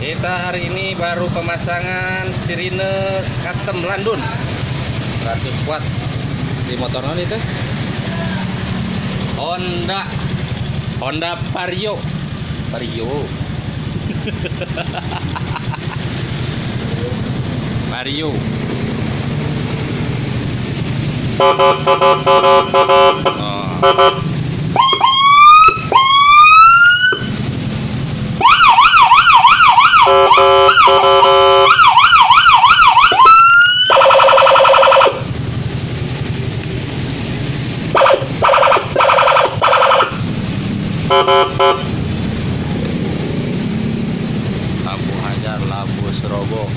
Kita hari ini baru pemasangan sirine custom Landun 100 watt di motornya itu Honda Vario Vario. Oh. Lampu Hajar, lampu Serobo.